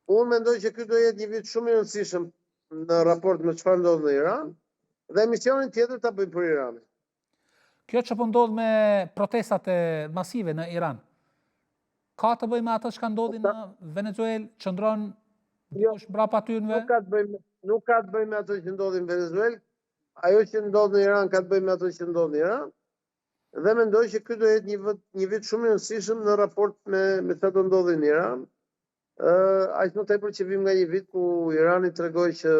Unë mendoj që ky do jetë një vit shumë i rëndësishëm në raport me çfarë ndodh në Iran dhe misionin tjetër ta bëjmë për Iranin. Kjo që po ndodh me protestat masive në Iran, ka të bëjë me atë që ndodhi në Venezuelë, qëndron dikush mbrapa tynëve? Nuk ka të bëjë me atë që ndodhi në Venezuelë. Ajo që ndodh në Iran ka të bëjë me atë që ndodh në Iran. Dhe mendoj që ky do jetë një vit shumë i rëndësishëm në raport me çfarë do ndodhi në Iran. Aq më tepër që vim nga një vit ku Irani tregoi që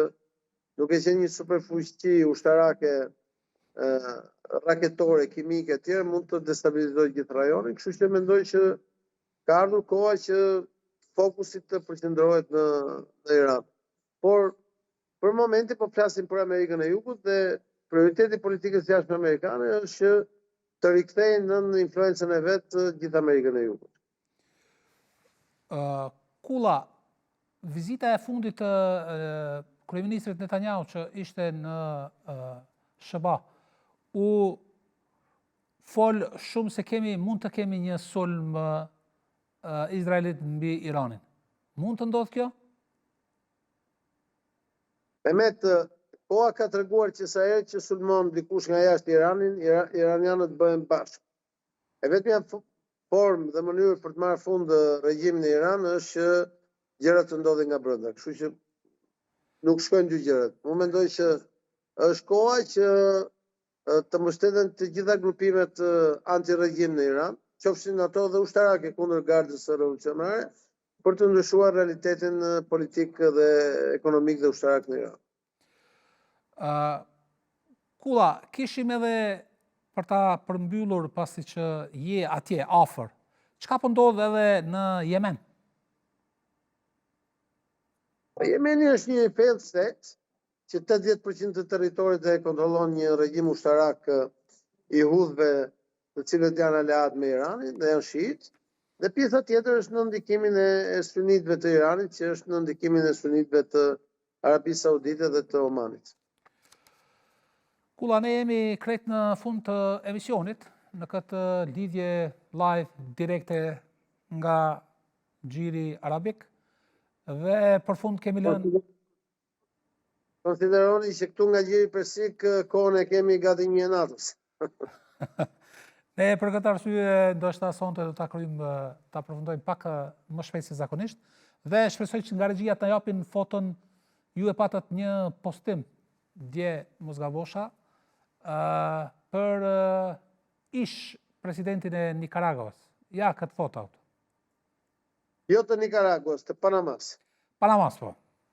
duke qenë një superfuqi ushtarake, raketore, kimike e tjerë, mund të destabilizojë gjithë rajonin, kështu që mendoj që ka ardhur koha që fokusi të përqendrohet në Iran. Por për momentin po flasim për Amerikën e Jugut dhe prioriteti politikës jashtme amerikane është që të rikthejnë në influencën e vet gjithë Amerikën e Jugut. Kulla, vizita e fundit të kryeministrit Netanyahu që ishte në SBA, u fol shumë se mund të kemi një sulm Izraelit mbi Iranin. Mund të ndodhë kjo? Mehmet, koha ka treguar që sa herë që sulmon dikush nga jashtë Iranin, iranianët bëhen bashkë. E vetmja formë dhe mënyrë për të marrë fund regjimin e Iran është që gjërat të ndodhin nga brenda. Kështu që nuk shkojnë dy gjërat. Unë mendoj që është koha që të mbështeten të gjitha grupimet anti-regjim në Iran, qofshin ato dhe ushtarake kundër gardës së revolucionare, për të ndryshuar realitetin politik dhe ekonomik dhe ushtarak në Iran. Kulla, kishim edhe për ta përmbyllur pasi që je atje afër, çka po ndodh edhe në Yemen? Jemeni është një failed state, që 80% të territorit e kontrollon një regjim ushtarak i hudhve, të cilët janë aleat me Iranin dhe janë shiit, dhe pjesa tjetër është në ndikimin e sunitëve të Iranit, që është në ndikimin e sunitëve të Arabisë Saudite dhe të Omanit. Kulla, ne jemi krejt në fund të emisionit, në këtë lidhje live direkte nga Xhiri Arabik, dhe për fund kemi lënë... Konsideroni që këtu nga Xhiri Persik, kohën e kemi gati një natës. Ne për këtë arsye ndoshta sonte do ta përfundojmë pak më shpejt se zakonisht dhe shpresoj që nga regjia të japin foton. Ju e patët një postim dje mos gabosha për ish presidentin e Nikaraguas. Ja këtë foto. Jo të Nikaraguas, të Panamas. Panamas po.